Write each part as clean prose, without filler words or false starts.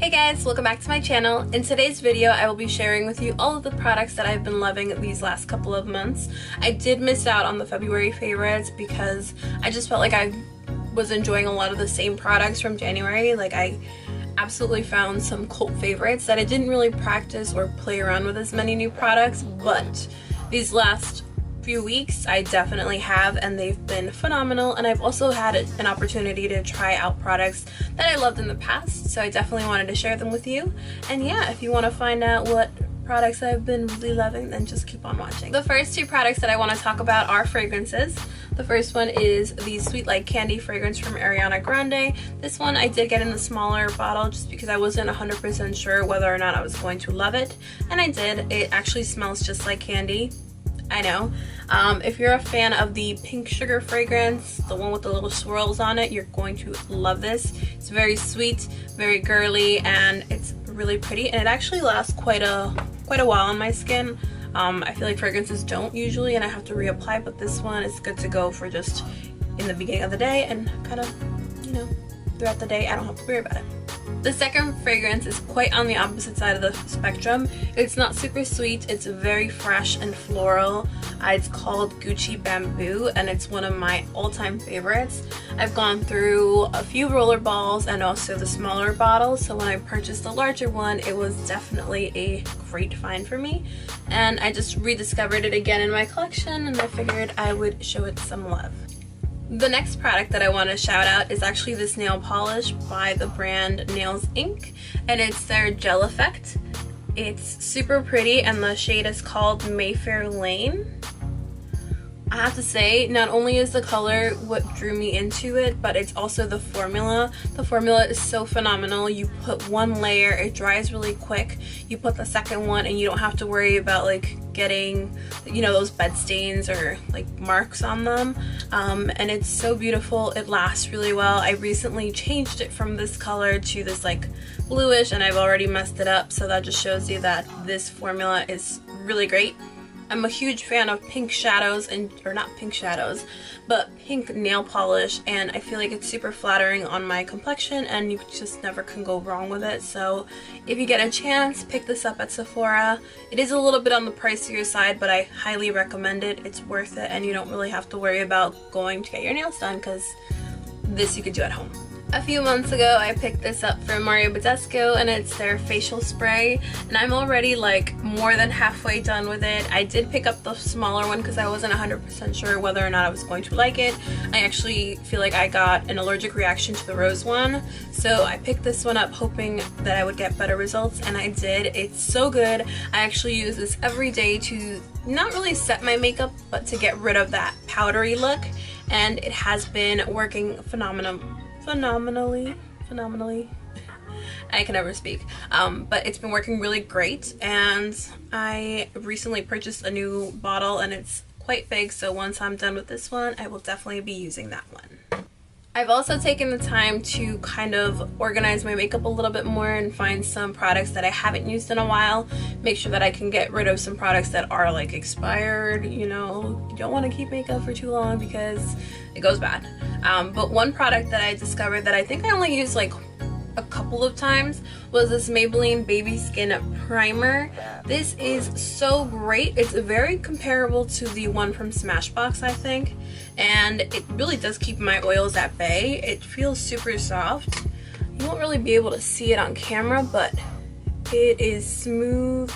Hey guys, welcome back to my channel. In today's video, I will be sharing with you all of the products that I've been loving these last couple of months. I did miss out on the February favorites because I just felt like I was enjoying a lot of the same products from January. Like, I absolutely found some cult favorites that I didn't really practice or play around with as many new products, but these last few weeks I definitely have, and they've been phenomenal. And I've also had an opportunity to try out products that I loved in the past, so I definitely wanted to share them with you. And yeah, if you want to find out what products I've been really loving, then just keep on watching. The first two products that I want to talk about are fragrances. The first one is the Sweet Like Candy fragrance from Ariana Grande. This one I did get in the smaller bottle just because I wasn't 100% sure whether or not I was going to love it, and I did. It actually smells just like candy. I know. If you're a fan of the pink sugar fragrance, the one with the little swirls on it, you're going to love this. It's very sweet, very girly, and it's really pretty, and it actually lasts quite a while on my skin. I feel like fragrances don't usually, and I have to reapply, but this one is good to go for just in the beginning of the day and kind of, you know, throughout the day. I don't have to worry about it. The second fragrance is quite on the opposite side of the spectrum. It's not super sweet, it's very fresh and floral. It's called Gucci Bamboo, and it's one of my all-time favorites. I've gone through a few roller balls and also the smaller bottles, so when I purchased the larger one, it was definitely a great find for me. And I just rediscovered it again in my collection, and I figured I would show it some love. The next product that I want to shout out is actually this nail polish by the brand NailsInc, and it's their Gel Effect. It's super pretty, and the shade is called Mayfair Lane. I have to say, not only is the color what drew me into it, but it's also the formula. The formula is so phenomenal. You put one layer, it dries really quick. You put the second one and you don't have to worry about like getting, you know, those bed stains or like marks on them. And it's so beautiful. It lasts really well. I recently changed it from this color to this like bluish, and I've already messed it up, so that just shows you that this formula is really great. I'm a huge fan of pink shadows, or not pink shadows, but pink nail polish, and I feel like it's super flattering on my complexion, and you just never can go wrong with it. So if you get a chance, pick this up at Sephora. It is a little bit on the pricier side, but I highly recommend it. It's worth it, and you don't really have to worry about going to get your nails done, because this you could do at home. A few months ago, I picked this up from Badescu, and it's their facial spray, and I'm already like more than halfway done with it. I did pick up the smaller one because I wasn't 100% sure whether or not I was going to like it. I actually feel like I got an allergic reaction to the rose one, so I picked this one up hoping that I would get better results, and I did. It's so good. I actually use this every day to not really set my makeup, but to get rid of that powdery look, and it has been working phenomenally. I can never speak, but it's been working really great, and I recently purchased a new bottle, and it's quite big, so once I'm done with this one, I will definitely be using that one. I've also taken the time to kind of organize my makeup a little bit more and find some products that I haven't used in a while, make sure that I can get rid of some products that are like expired. You know, you don't want to keep makeup for too long because it goes bad. But one product that I discovered that I think I only used like a couple of times was this Maybelline Baby Skin Primer. This is so great. It's very comparable to the one from Smashbox, I think, and it really does keep my oils at bay. It feels super soft. You won't really be able to see it on camera, but it is smooth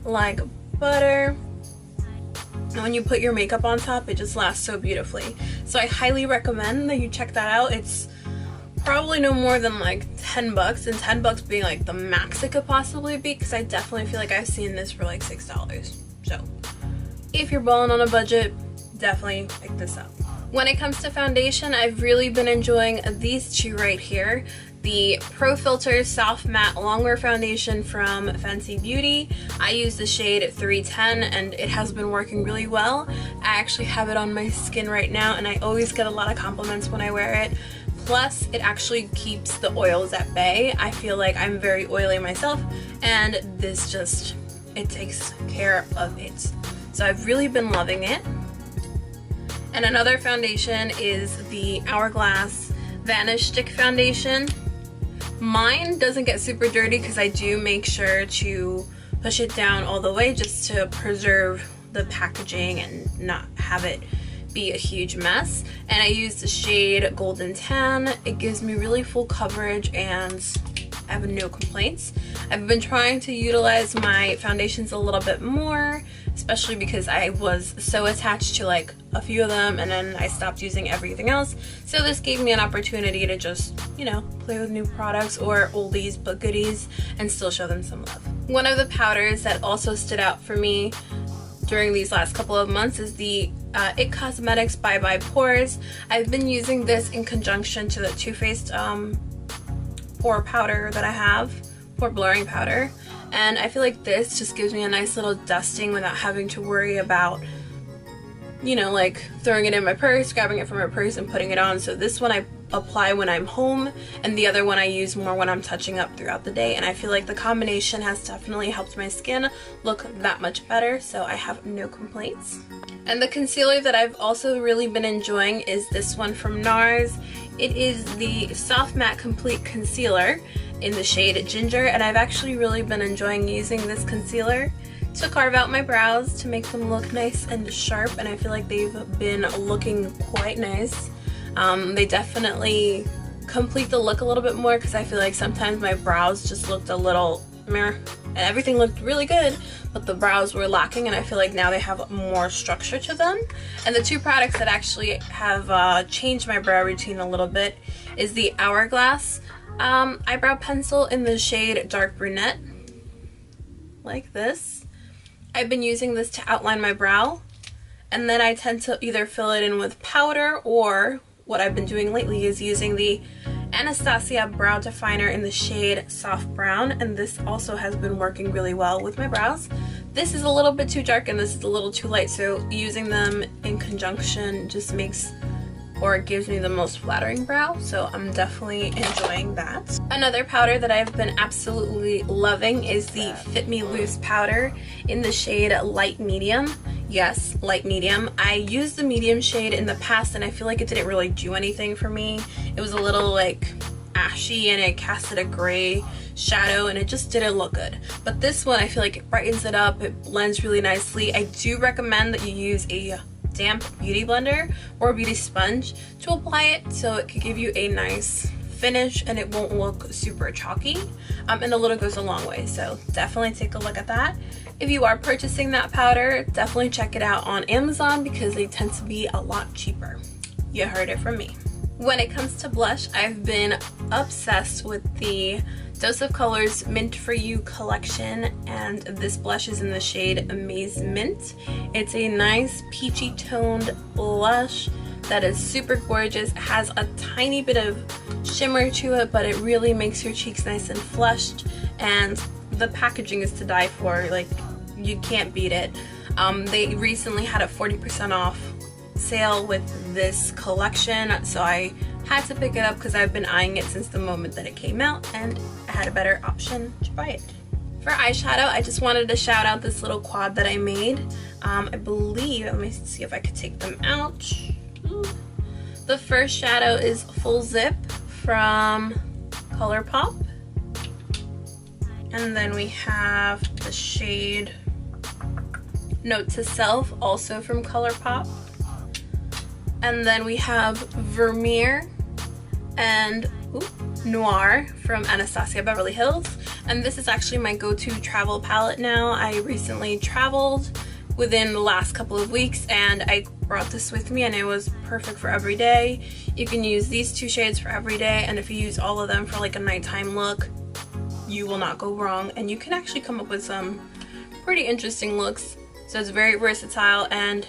like butter. And when you put your makeup on top, it just lasts so beautifully. So I highly recommend that you check that out. It's probably no more than like 10 bucks, and 10 bucks being like the max it could possibly be, because I definitely feel like I've seen this for like $6. So if you're balling on a budget, definitely pick this up. When it comes to foundation, I've really been enjoying these two right here. The Pro Filt'r Soft Matte Longwear Foundation from Fenty Beauty. I use the shade 310, and it has been working really well. I actually have it on my skin right now, and I always get a lot of compliments when I wear it. Plus, it actually keeps the oils at bay. I feel like I'm very oily myself, and this just, it takes care of it. So I've really been loving it. And another foundation is the Hourglass Vanish Stick Foundation. Mine doesn't get super dirty because I do make sure to push it down all the way just to preserve the packaging and not have it be a huge mess. And I use the shade Golden Tan. It gives me really full coverage and I have no complaints. I've been trying to utilize my foundations a little bit more, especially because I was so attached to like a few of them and then I stopped using everything else. So this gave me an opportunity to just, you know, play with new products or oldies but goodies and still show them some love. One of the powders that also stood out for me during these last couple of months is the IT Cosmetics by Pores. I've been using this in conjunction to the Too Faced pore powder that I have, pore blurring powder, and I feel like this just gives me a nice little dusting without having to worry about, you know, like throwing it in my purse, grabbing it from my purse and putting it on. So this one I apply when I'm home and the other one I use more when I'm touching up throughout the day, and I feel like the combination has definitely helped my skin look that much better, so I have no complaints. And the concealer that I've also really been enjoying is this one from NARS. It is the Soft Matte Complete Concealer in the shade Ginger, and I've actually really been enjoying using this concealer to carve out my brows to make them look nice and sharp, and I feel like they've been looking quite nice. They definitely complete the look a little bit more because I feel like sometimes my brows just looked a little meh and everything looked really good, but the brows were lacking, and I feel like now they have more structure to them. And the two products that actually have changed my brow routine a little bit is the Hourglass eyebrow pencil in the shade Dark Brunette, like this. I've been using this to outline my brow, and then I tend to either fill it in with powder, or what I've been doing lately is using the Anastasia brow definer in the shade Soft Brown, and this also has been working really well with my brows. This is a little bit too dark and this is a little too light, so using them in conjunction just makes, or it gives me the most flattering brow, so I'm definitely enjoying that. Another powder that I've been absolutely loving is the Fit Me Loose powder in the shade Light Medium. Yes, light medium. I used the medium shade in the past and I feel like it didn't really do anything for me. It was a little like ashy and it casted a gray shadow and it just didn't look good. But this one, I feel like it brightens it up, it blends really nicely. I do recommend that you use a damp beauty blender or a beauty sponge to apply it so it could give you a nice finish and it won't look super chalky, and a little goes a long way, so definitely take a look at that. If you are purchasing that powder, definitely check it out on Amazon because they tend to be a lot cheaper. You heard it from me. When it comes to blush, I've been obsessed with the Dose of Colors Mint For You collection, and this blush is in the shade Amazemint. It's a nice peachy toned blush that is super gorgeous. It has a tiny bit of shimmer to it, but it really makes your cheeks nice and flushed, and the packaging is to die for. Like, you can't beat it. They recently had a 40% off sale with this collection, so I had to pick it up because I've been eyeing it since the moment that it came out and I had a better option to buy it. For eyeshadow, I just wanted to shout out this little quad that I made. I believe, let me see if I could take them out. The first shadow is Full Zip from ColourPop, and then we have the shade Note to Self, also from ColourPop, and then we have Vermeer and Noir from Anastasia Beverly Hills. And this is actually my go-to travel palette now. I recently traveled within the last couple of weeks and I brought this with me and it was perfect for every day. You can use these two shades for every day, and if you use all of them for like a nighttime look, you will not go wrong, and you can actually come up with some pretty interesting looks. So it's very versatile and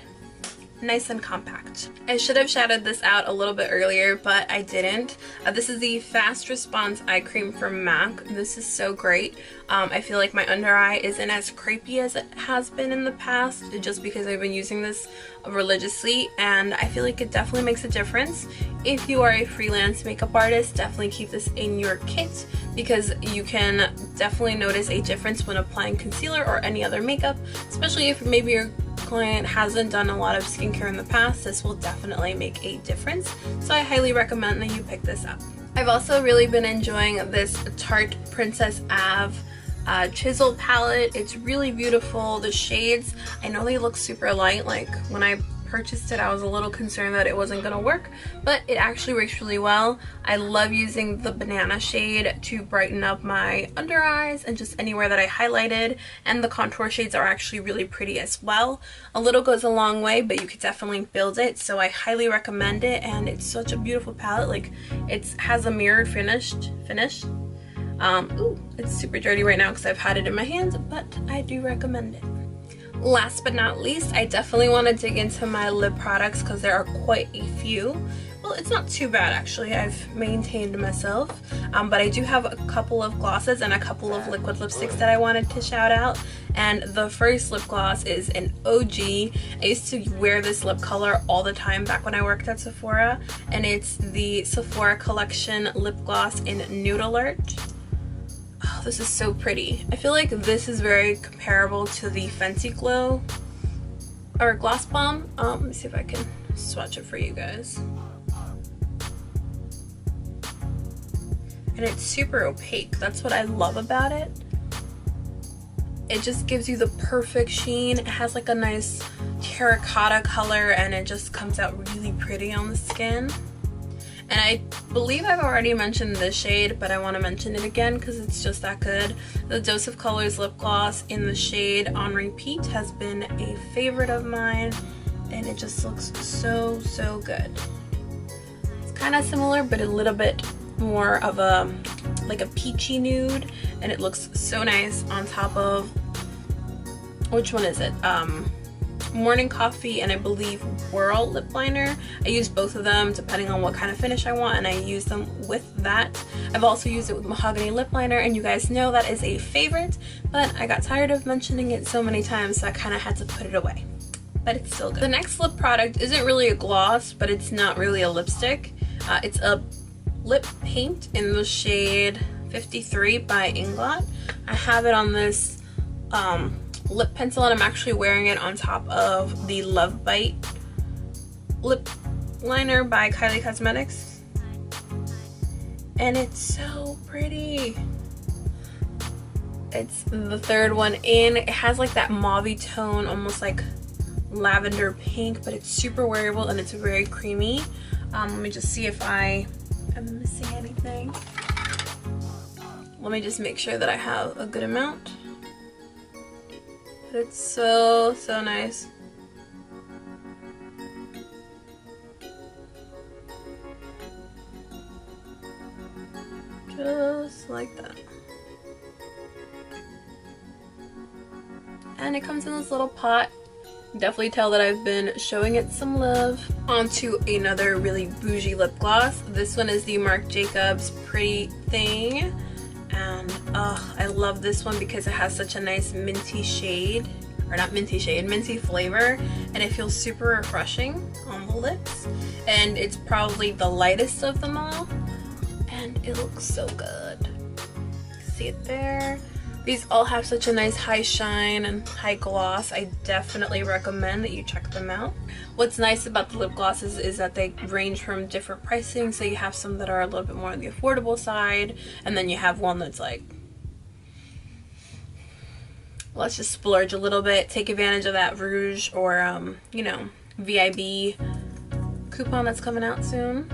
nice and compact. I should have shouted this out a little bit earlier, but I didn't. This is the Fast Response Eye Cream from MAC. This is so great. I feel like my under eye isn't as crepey as it has been in the past, just because I've been using this religiously, and I feel like it definitely makes a difference. If you are a freelance makeup artist, definitely keep this in your kit because you can definitely notice a difference when applying concealer or any other makeup, especially if maybe your client hasn't done a lot of skincare in the past. This will definitely make a difference, so I highly recommend that you pick this up. I've also really been enjoying this Tarte Princess Ave chisel palette. It's really beautiful. The shades, I know they look super light. Like when I purchased it, I was a little concerned that it wasn't gonna work, but it actually works really well. I love using the banana shade to brighten up my under eyes and just anywhere that I highlighted, and the contour shades are actually really pretty as well. A little goes a long way, but you could definitely build it, so I highly recommend it. And it's such a beautiful palette. Like it has a mirrored finish. Ooh, it's super dirty right now because I've had it in my hands, but I do recommend it. Last but not least, I definitely want to dig into my lip products because there are quite a few. Well, it's not too bad actually. I've maintained myself, but I do have a couple of glosses and a couple of liquid lipsticks that I wanted to shout out. And the first lip gloss is an OG. I used to wear this lip color all the time back when I worked at Sephora, and it's the Sephora Collection lip gloss in Nude Alert. Oh, this is so pretty. I feel like this is very comparable to the Fenty Glow or Gloss Bomb. Let me see if I can swatch it for you guys. And it's super opaque. That's what I love about it. It just gives you the perfect sheen. It has like a nice terracotta color, and it just comes out really pretty on the skin. And I believe I've already mentioned this shade, but I want to mention it again because it's just that good. The Dose of Colors lip gloss in the shade On Repeat has been a favorite of mine, and it just looks so, so good. It's kind of similar, but a little bit more of a, like a peachy nude, and it looks so nice on top of, which one is it? Morning Coffee and I believe Whirl lip liner. I use both of them depending on what kind of finish I want, and I use them with that. I've also used it with Mahogany lip liner, and you guys know that is a favorite, but I got tired of mentioning it so many times, so I kind of had to put it away. But it's still good. The next lip product isn't really a gloss, but it's not really a lipstick. It's a lip paint in the shade 53 by Inglot. I have it on this lip pencil, and I'm actually wearing it on top of the Love Bite lip liner by Kylie Cosmetics, and it's so pretty. It's the third one in. It has like that mauve tone, almost like lavender pink, but it's super wearable and it's very creamy. Let me just see if I am missing anything. Let me just make sure that I have a good amount. But it's so, so nice. Just like that. And it comes in this little pot. Definitely tell that I've been showing it some love. Onto another really bougie lip gloss. This one is the Marc Jacobs Pretty Thing. And I love this one because it has such a nice minty shade, or not minty shade, minty flavor, and it feels super refreshing on the lips, and it's probably the lightest of them all, and it looks so good. See it there? These all have such a nice high shine and high gloss. I definitely recommend that you check them out. What's nice about the lip glosses is that they range from different pricing, so you have some that are a little bit more on the affordable side, and then you have one that's like, let's just splurge a little bit, take advantage of that Rouge or you know, VIB coupon that's coming out soon.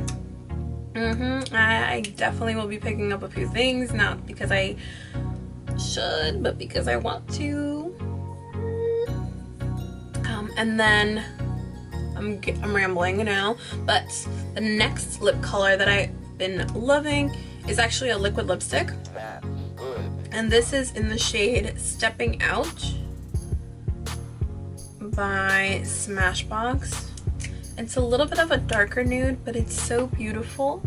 I definitely will be picking up a few things, not because I should, but because I want to. And then I'm rambling now, but the next lip color that I've been loving is actually a liquid lipstick, and this is in the shade Stepping Out by Smashbox. It's a little bit of a darker nude, but it's so beautiful.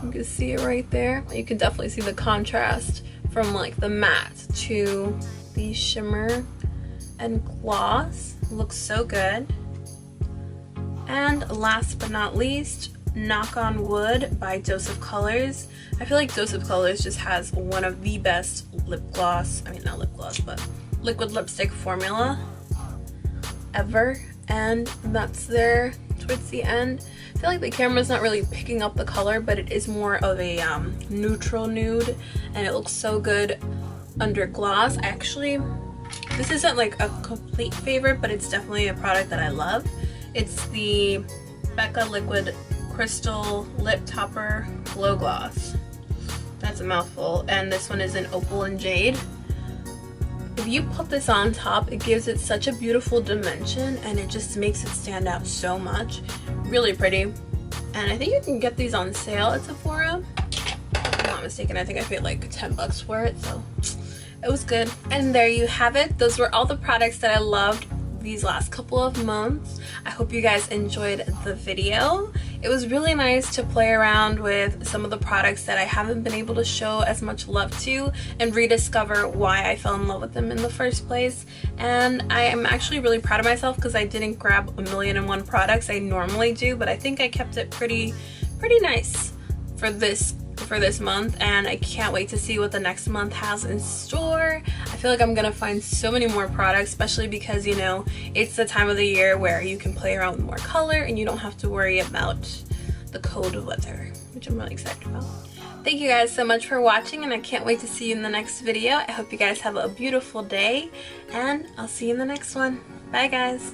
You can see it right there. You can definitely see the contrast from like the matte to the shimmer and gloss. It looks so good. And last but not least, Knock on Wood by Dose of Colors. I feel like Dose of Colors just has one of the best lip gloss, I mean not lip gloss, but liquid lipstick formula ever, and that's there towards the end. feel like the camera's not really picking up the color, but it is more of a neutral nude, and it looks so good under gloss. Actually, this isn't like a complete favorite, but it's definitely a product that I love. It's the Becca Liquid Crystal Lip Topper Glow Gloss. That's a mouthful, and this one is in Opal and Jade. If you put this on top, it gives it such a beautiful dimension, and it just makes it stand out so much. Really pretty. And I think you can get these on sale at Sephora. If I'm not mistaken, I think I paid like 10 bucks for it, so it was good. And there you have it. Those were all the products that I loved these last couple of months. I hope you guys enjoyed the video. It was really nice to play around with some of the products that I haven't been able to show as much love to and rediscover why I fell in love with them in the first place. And I am actually really proud of myself because I didn't grab 1,000,001 products I normally do, but I think I kept it pretty nice for this month, and I can't wait to see what the next month has in store. I feel like I'm gonna find so many more products, especially because, you know, it's the time of the year where you can play around with more color and you don't have to worry about the cold weather, which I'm really excited about. Thank you guys so much for watching, and I can't wait to see you in the next video. I hope you guys have a beautiful day, and I'll see you in the next one. Bye guys.